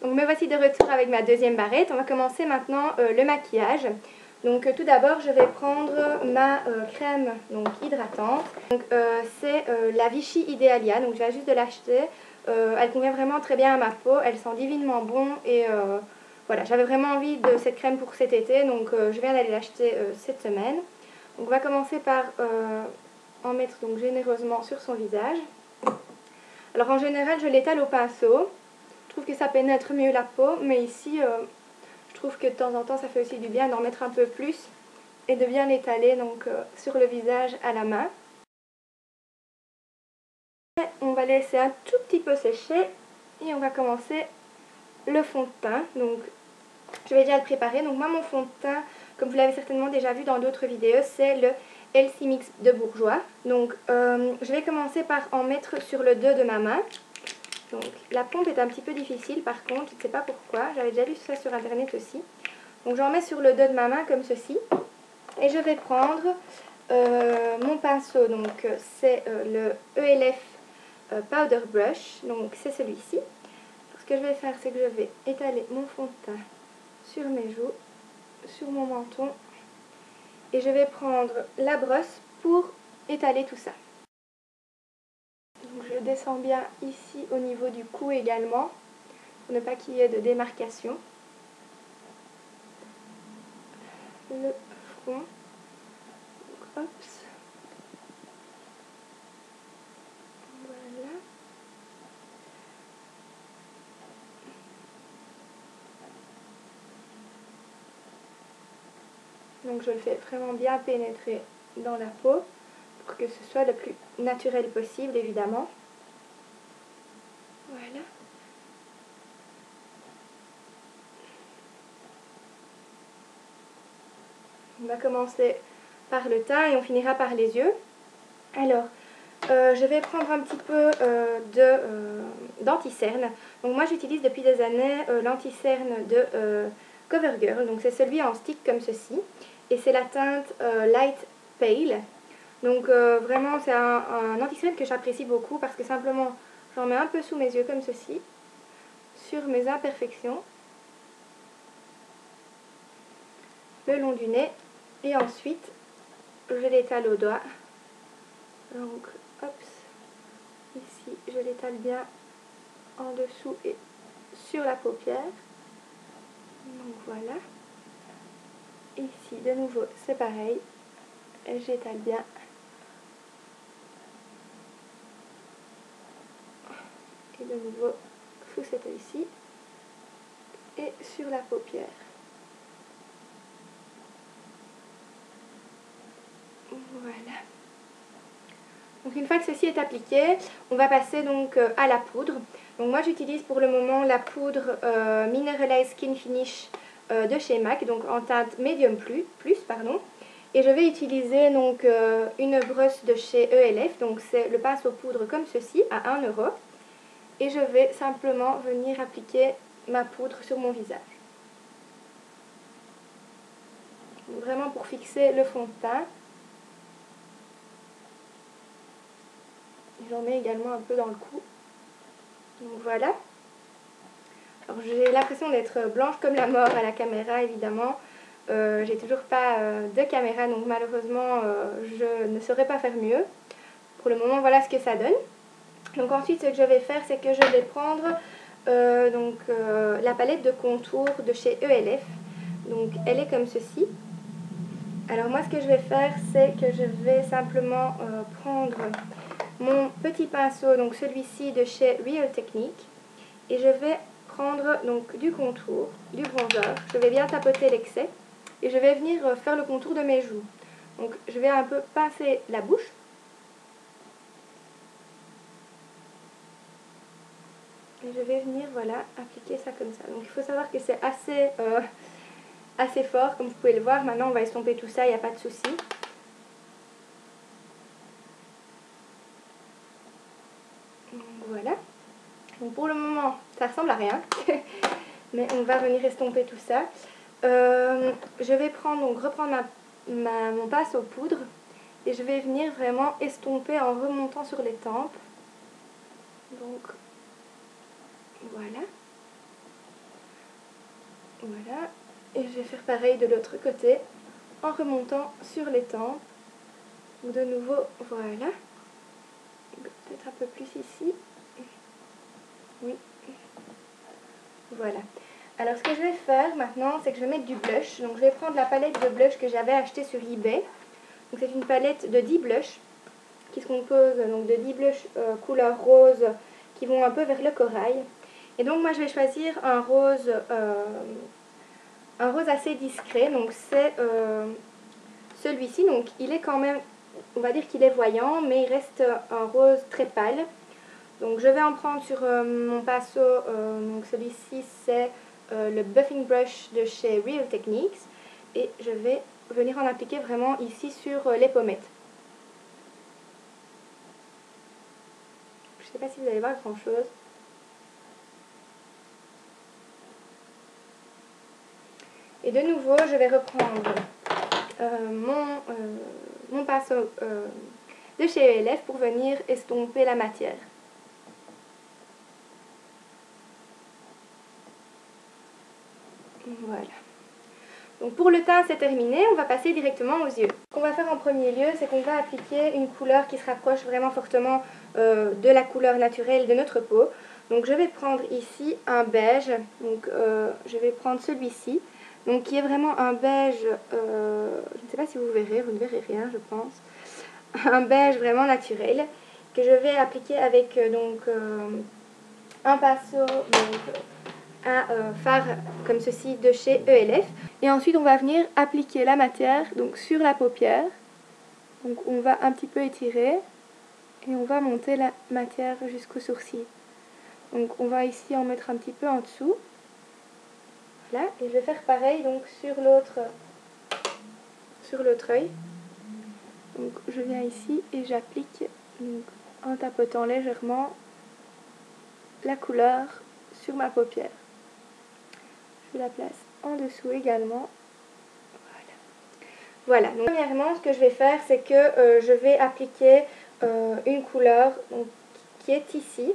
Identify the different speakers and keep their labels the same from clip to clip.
Speaker 1: Donc me voici de retour avec ma deuxième barrette. On va commencer maintenant le maquillage. Donc tout d'abord je vais prendre ma crème donc, hydratante. Donc c'est la Vichy Idealia, donc je viens juste de l'acheter. Elle convient vraiment très bien à ma peau, elle sent divinement bon et voilà, j'avais vraiment envie de cette crème pour cet été, donc je viens d'aller l'acheter cette semaine. Donc on va commencer par en mettre donc généreusement sur son visage. Alors en général je l'étale au pinceau. Je trouve que ça pénètre mieux la peau, mais ici je trouve que de temps en temps ça fait aussi du bien d'en mettre un peu plus et de bien l'étaler donc sur le visage à la main. On va laisser un tout petit peu sécher et on va commencer le fond de teint. Donc je vais déjà le préparer. Donc moi mon fond de teint, comme vous l'avez certainement déjà vu dans d'autres vidéos, c'est le Elsie Mix de Bourjois. Donc je vais commencer par en mettre sur le dos de ma main. Donc la pompe est un petit peu difficile par contre, je ne sais pas pourquoi, j'avais déjà vu ça sur internet aussi. Donc j'en mets sur le dos de ma main comme ceci. Et je vais prendre mon pinceau, donc c'est le ELF Powder Brush, donc c'est celui-ci. Ce que je vais faire, c'est que je vais étaler mon fond de teint sur mes joues, sur mon menton. Et je vais prendre la brosse pour étaler tout ça. Donc je descends bien ici au niveau du cou également, pour ne pas qu'il y ait de démarcation. Le front. Donc, hop. Voilà. Donc je le fais vraiment bien pénétrer dans la peau pour que ce soit le plus naturel possible évidemment. Voilà. On va commencer par le teint et on finira par les yeux. Alors, je vais prendre un petit peu d'anti-cerne. Donc moi j'utilise depuis des années l'anti-cerne de CoverGirl. Donc c'est celui en stick comme ceci. Et c'est la teinte Light Pale. Donc vraiment c'est un anti-cerne que j'apprécie beaucoup parce que simplement j'en mets un peu sous mes yeux comme ceci. Sur mes imperfections. Le long du nez. Et ensuite je l'étale au doigt. Donc hop, ici je l'étale bien en dessous et sur la paupière. Donc voilà. Ici de nouveau c'est pareil. J'étale bien. Et de nouveau sous cet œil-ci. Et sur la paupière. Voilà. Donc une fois que ceci est appliqué, on va passer donc à la poudre. Donc moi j'utilise pour le moment la poudre Mineralized Skin Finish de chez MAC, donc en teinte Medium Plus. Et je vais utiliser donc une brosse de chez ELF, donc c'est le pinceau poudre comme ceci à 1 €. Et je vais simplement venir appliquer ma poudre sur mon visage. Donc, vraiment pour fixer le fond de teint. J'en mets également un peu dans le cou. Donc voilà. Alors j'ai l'impression d'être blanche comme la mort à la caméra évidemment. J'ai toujours pas de caméra donc malheureusement je ne saurais pas faire mieux. Pour le moment voilà ce que ça donne. Donc ensuite ce que je vais faire c'est que je vais prendre la palette de contour de chez ELF. Donc elle est comme ceci. Alors moi ce que je vais faire c'est que je vais simplement prendre mon petit pinceau, donc celui-ci de chez Real Technique, et je vais prendre donc du contour, du bronzer, je vais bien tapoter l'excès et je vais venir faire le contour de mes joues. Donc je vais un peu pincer la bouche. Et je vais venir voilà appliquer ça comme ça. Donc il faut savoir que c'est assez fort comme vous pouvez le voir. Maintenant on va estomper tout ça, il n'y a pas de souci. Voilà. Donc pour le moment, ça ressemble à rien. Mais on va venir estomper tout ça. Je vais reprendre mon pinceau poudre. Et je vais venir vraiment estomper en remontant sur les tempes. Donc, voilà. Voilà. Et je vais faire pareil de l'autre côté en remontant sur les tempes. De nouveau, voilà. Peut-être un peu plus ici. Oui. Voilà. Alors ce que je vais faire maintenant, c'est que je vais mettre du blush. Donc je vais prendre la palette de blush que j'avais achetée sur eBay. Donc c'est une palette de 10 blushs qui se compose donc de 10 blushs couleur rose qui vont un peu vers le corail. Et donc moi je vais choisir un rose assez discret. Donc c'est celui-ci. Donc il est quand même, on va dire qu'il est voyant, mais il reste un rose très pâle. Donc je vais en prendre sur mon pinceau. Donc celui-ci c'est le buffing brush de chez Real Techniques. Et je vais venir en appliquer vraiment ici sur les pommettes. Je ne sais pas si vous allez voir grand chose. Et de nouveau, je vais reprendre mon pinceau de chez ELF pour venir estomper la matière. Voilà. Donc pour le teint, c'est terminé. On va passer directement aux yeux. Ce qu'on va faire en premier lieu, c'est qu'on va appliquer une couleur qui se rapproche vraiment fortement de la couleur naturelle de notre peau. Donc je vais prendre ici un beige. Donc je vais prendre celui-ci. Donc qui est vraiment un beige, je ne sais pas si vous verrez, vous ne verrez rien je pense. Un beige vraiment naturel que je vais appliquer avec un pinceau, un fard comme ceci de chez ELF. Et ensuite on va venir appliquer la matière donc sur la paupière. Donc on va un petit peu étirer et on va monter la matière jusqu'au sourcil. Donc on va ici en mettre un petit peu en dessous. Voilà, et je vais faire pareil donc sur l'autre œil. Donc je viens ici et j'applique en tapotant légèrement la couleur sur ma paupière. Je la place en dessous également. Voilà, donc premièrement ce que je vais faire c'est que je vais appliquer une couleur donc, qui est ici.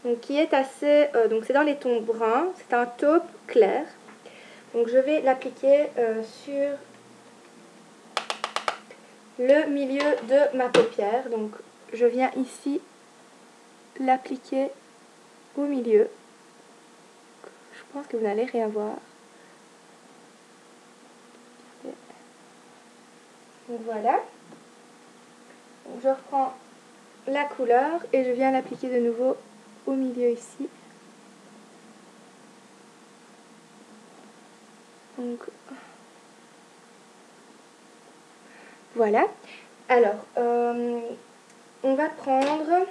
Speaker 1: Donc qui est assez, donc c'est dans les tons bruns, c'est un taupe clair. Donc je vais l'appliquer sur le milieu de ma paupière. Donc je viens ici l'appliquer au milieu. Je pense que vous n'allez rien voir. Donc voilà. Donc je reprends la couleur et je viens l'appliquer de nouveau au milieu ici. Donc voilà. Alors, on va prendre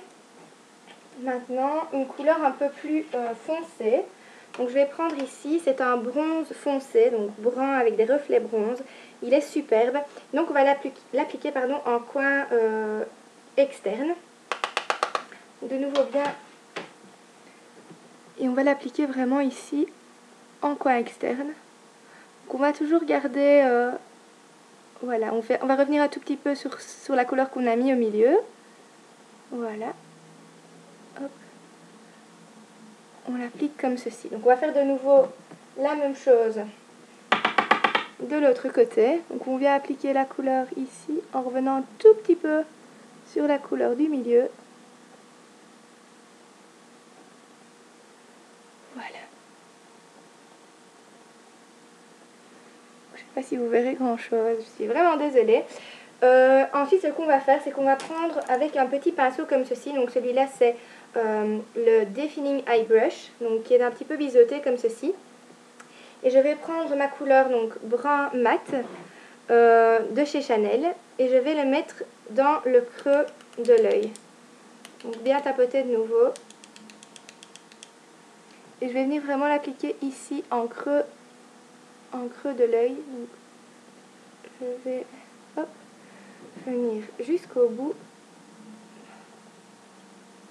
Speaker 1: maintenant une couleur un peu plus foncée. Donc je vais prendre ici, c'est un bronze foncé, donc brun avec des reflets bronze. Il est superbe. Donc on va l'appliquer en coin externe. De nouveau bien. Et on va l'appliquer vraiment ici en coin externe. Donc on va toujours garder... voilà, on va revenir un tout petit peu sur la couleur qu'on a mis au milieu. Voilà. Hop. On l'applique comme ceci. Donc on va faire de nouveau la même chose de l'autre côté. Donc on vient appliquer la couleur ici en revenant un tout petit peu sur la couleur du milieu. Voilà. Je ne sais pas si vous verrez grand chose, je suis vraiment désolée. Ensuite ce qu'on va faire, c'est qu'on va prendre avec un petit pinceau comme ceci. Donc celui-là c'est le Defining Eye Brush, donc qui est un petit peu biseauté comme ceci. Et je vais prendre ma couleur donc brun mat de chez Chanel et je vais le mettre dans le creux de l'œil. Donc bien tapoter de nouveau. Et je vais venir vraiment l'appliquer ici en creux de l'œil. Je vais venir jusqu'au bout.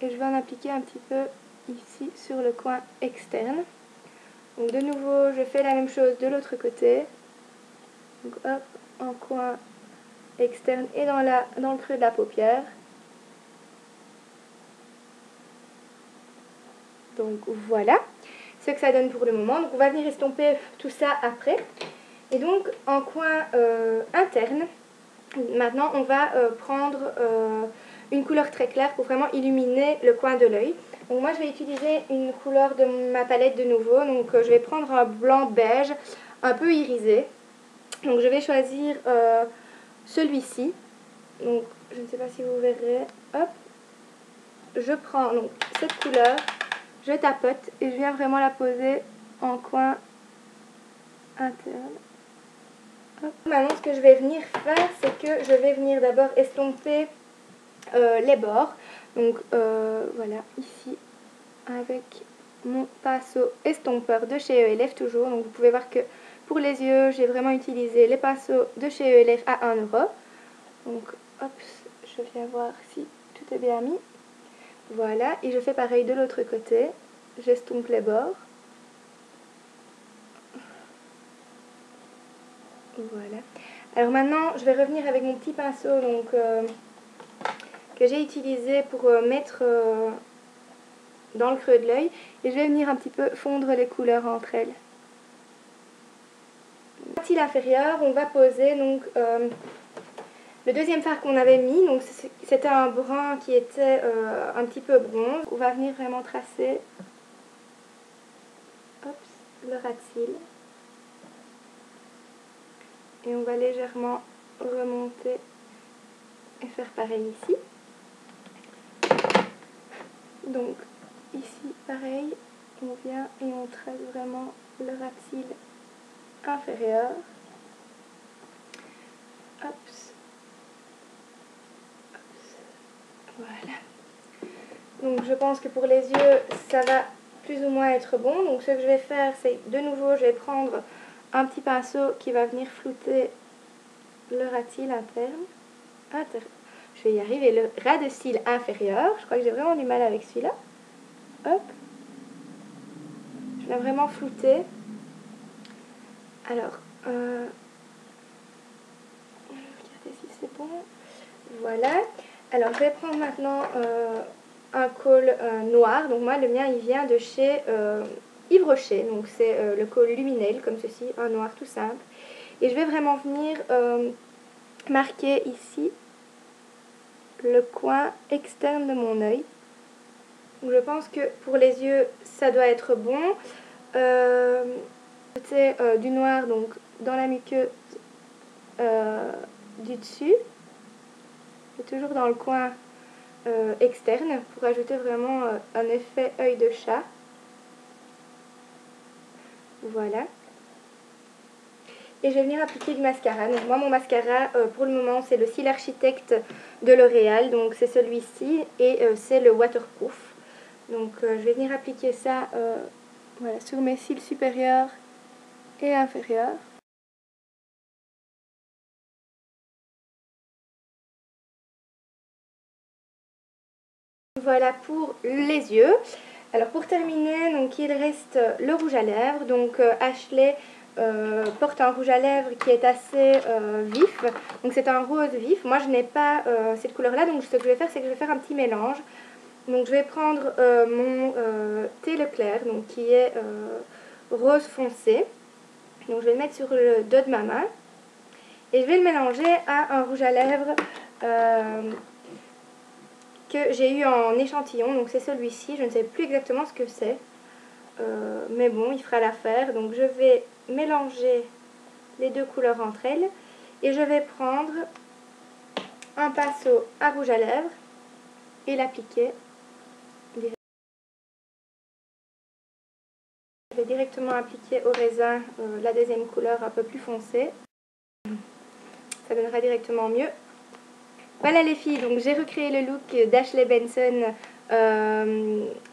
Speaker 1: Et je vais en appliquer un petit peu ici sur le coin externe. Donc de nouveau, je fais la même chose de l'autre côté. Donc hop, en coin externe et dans le creux de la paupière. Donc voilà. ce que ça donne pour le moment. Donc on va venir estomper tout ça après. Et donc en coin interne, maintenant on va prendre une couleur très claire pour vraiment illuminer le coin de l'œil. Donc moi je vais utiliser une couleur de ma palette de nouveau. Donc je vais prendre un blanc beige un peu irisé. Donc je vais choisir celui-ci. Donc je ne sais pas si vous verrez. Hop. Je prends donc cette couleur, je tapote et je viens vraiment la poser en coin interne. Hop. Maintenant ce que je vais venir faire, c'est que je vais venir d'abord estomper les bords. Donc voilà, ici avec mon pinceau estompeur de chez ELF toujours. Donc vous pouvez voir que pour les yeux, j'ai vraiment utilisé les pinceaux de chez ELF à 1 €. Donc hop, je viens voir si tout est bien mis. Voilà, et je fais pareil de l'autre côté. J'estompe les bords. Voilà. Alors maintenant, je vais revenir avec mon petit pinceau donc, que j'ai utilisé pour mettre dans le creux de l'œil. Et je vais venir un petit peu fondre les couleurs entre elles. La partie inférieure, on va poser donc le deuxième fard qu'on avait mis. Donc c'était un brun qui était un petit peu bronze. On va venir vraiment tracer le ras de cils. Et on va légèrement remonter et faire pareil ici. Donc ici pareil, on vient et on trace vraiment le ras de cils inférieur. Hop. Voilà. Donc je pense que pour les yeux ça va plus ou moins être bon. Donc ce que je vais faire, c'est de nouveau je vais prendre un petit pinceau qui va venir flouter le ras de cils interne. Je vais y arriver, le ras de cils inférieur. Je crois que j'ai vraiment du mal avec celui-là. Hop. Je viens vraiment flouter. Alors, regardez si c'est bon. Voilà. Alors je vais prendre maintenant un col noir. Donc moi le mien il vient de chez Yves Rocher. Donc c'est le col Luminel comme ceci, un noir tout simple. Et je vais vraiment venir marquer ici le coin externe de mon œil. Donc je pense que pour les yeux ça doit être bon. C'est du noir donc dans la muqueuse du dessus. Et toujours dans le coin externe pour ajouter vraiment un effet œil de chat. Voilà. Et je vais venir appliquer du mascara. Donc moi mon mascara pour le moment c'est le Cils Architect de L'Oréal. Donc c'est celui-ci et c'est le waterproof. Donc je vais venir appliquer ça voilà, sur mes cils supérieurs et inférieurs. Voilà pour les yeux. Alors pour terminer, donc il reste le rouge à lèvres. Donc Ashley porte un rouge à lèvres qui est assez vif. Donc c'est un rose vif. Moi je n'ai pas cette couleur là, donc ce que je vais faire c'est que je vais faire un petit mélange. Donc je vais prendre mon thé Leclerc, donc qui est rose foncé. Donc je vais le mettre sur le dos de ma main. Et je vais le mélanger à un rouge à lèvres que j'ai eu en échantillon. Donc c'est celui-ci, je ne sais plus exactement ce que c'est. Mais bon, il fera l'affaire. Donc je vais mélanger les deux couleurs entre elles. Et je vais prendre un pinceau à rouge à lèvres et l'appliquer. Je vais directement appliquer au raisin la deuxième couleur un peu plus foncée. Ça donnera directement mieux. Voilà les filles, donc j'ai recréé le look d'Ashley Benson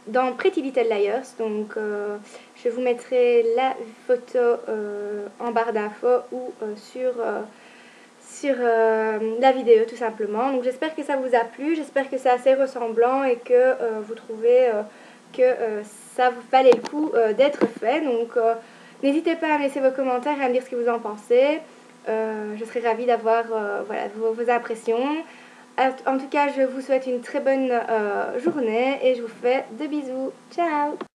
Speaker 1: dans Pretty Little Liars. Donc je vous mettrai la photo en barre d'infos ou sur la vidéo tout simplement. Donc j'espère que ça vous a plu, j'espère que c'est assez ressemblant et que vous trouvez que ça vous valait le coup d'être fait. Donc n'hésitez pas à me laisser vos commentaires et à me dire ce que vous en pensez. Je serais ravie d'avoir voilà, vos impressions. En tout cas, je vous souhaite une très bonne journée et je vous fais de bisous. Ciao!